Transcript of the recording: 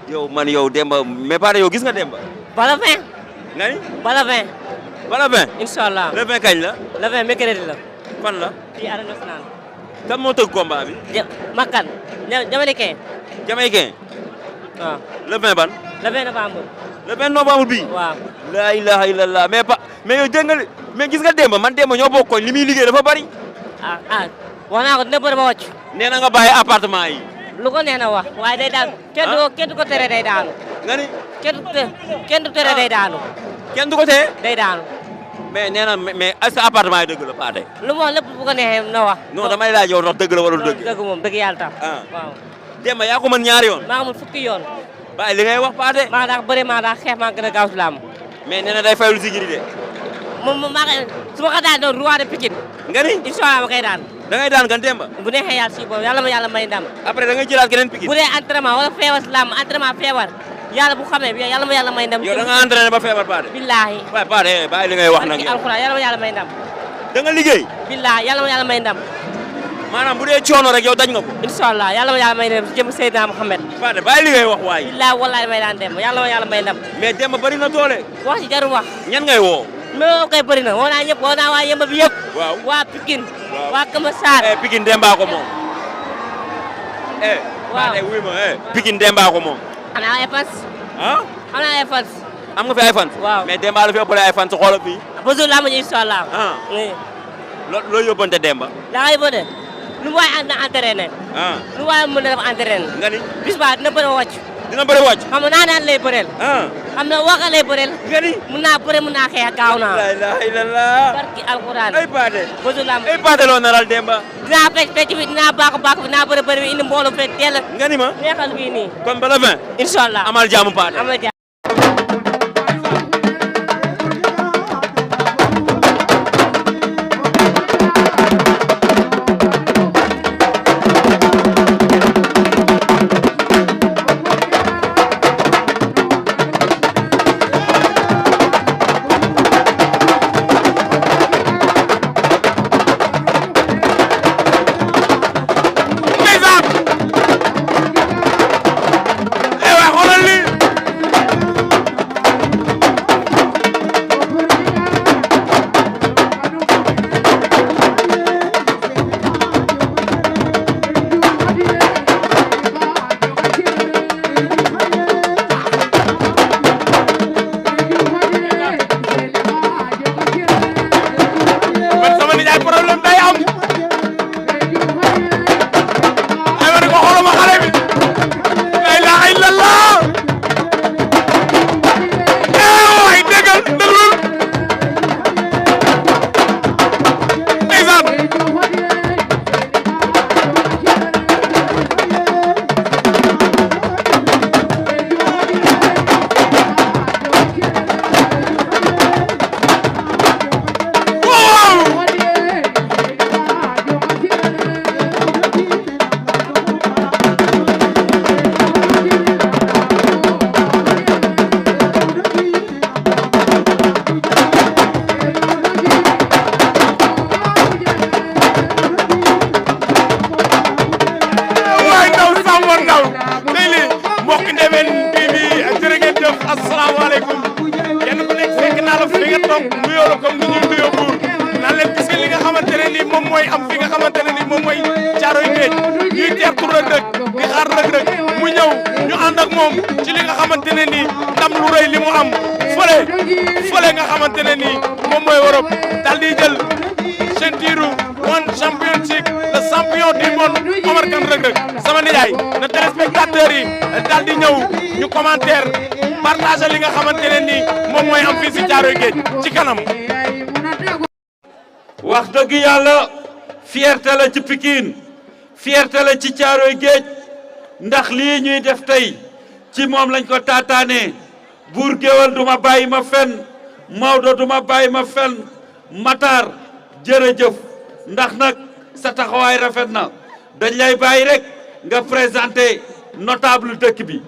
yow man yow Demba mais pas yow gis nga Demba. bala 20. nga ni. bala 20. bala 20. incha allah le 20 kañ la. le 20 mercredi la. fan la. fii arène nationale. kan moo tëgg combat bi. Makan. Jamaïcain. Jamaïcain. waaw. le 20 ban. le 20 novembre. le 20 novembre bii. waaw. la ilaha illallah mais yow dégg nga mais gis nga Demba man Demba ñoo bokkoon li muy liggéey dafa bari. wax naa ko dina bëri ba wàcc. nee na nga bàyyi appartement yi. lu ko nee na wax waaye day daanu. kenn du ko tere day daanu. nga ni. kenn du tere day daanu. kenn du ko tee. day daanu. mais nee na mais est-ce que appartement yi dëgg la Pathé. lu mu wax lépp bu ko neexee na wax. non damay laaj yow ndax dëgg la wala du dëgg. dëgg moom dëgg yàlla tax. waaw. Demba yaa ko mën ñaari yoon. maa ngi mën fukki yoon. bàyyi li ngay wax Pathé. maa daa bëri maa daa xeex maa gën a gaaw si làmb. mais nee na day fayul sigiri de. moom maa ngi su ma ko daan doon roi de Pikine. nga ni. incha allah ma koy daan. da ngay daan kan Demba. bu neexee yàlla si boobu yàlla ma yàlla may ndam. après da ngay jëlaat keneen Pikine. bu dee entraînement wala feebar si làmb entraînement feebar yàlla bu xamee yàlla ma yàlla may ndam. yow da nga entraîné ba feebar Pathé. billaahi. waaye Pathé bàyyi li ngay wax nag. alxuraan yàlla ma yàlla may ndam. da nga liggéey. billaahi yàlla ma yàlla may ndam. maanaam bu dee coono rek yow dañ nga ko. incha allah yàlla ma yàlla may ndam jëm Seydina Mohamed. Pathé bàyyi li ngay wax waaye. billaahi wallaahi may daan dem yàlla ma yàlla may ndam. mais Demba bari na doole. wax ci jarul wax. ñan ngay woo. mais koy bëri na woo naa ñëpp woo naa waa Yemba bi yëpp. waaw waa Pikine. waaw waa Kama Sarr. Pikine Demba ko moom. waaw Pathé wuy ma Pikine Demba ko moom. am naa ay fans. ah. am naa ay fans. am nga fi ay fans. waaw mais Demba la fi ëppale ay fans xoolal fii. ba jour laa ma ñu incha allah. oui. loo yóbbante Demba. daa ngay bëre. lu mu waay ànd na entraîné. lu mu waay mën na def entraîné. nga ni. bis ba dina bëre wàcc. dina bëri wàcc. xam nga naan lay bëreel. xam na waxa lay bëreel. nga ni. mun naa bëre mun naa xeex gaaw naa. la ilaha illallah. barki alquran. ay Pathé. ba jour laa ma. ay Pathé loo naral Demba. dinaa fecc bi dinaa baax bi dinaa bëre bi indi mbooloo fekk teel a. nga ni ma. neexal fii nii. kon ba la 20. incha allah amal jaamu Pathé. amal jàmm. partage li nga xamante ne nii moom mooy am fii si Caaroy Géej ci kanam. wax dëgg yàlla fierté la ci Pikine fierté la ci Caaroy Géej ndax lii ñuy def tey ci moom lañ ko taataanee buur géwal duma bàyyi ma fenn Maodo duma bàyyi ma fenn Matar jërëjëf ndax nag sa taxawaay rafet na dañ lay bàyyi rek nga présenté notable dëkk bi.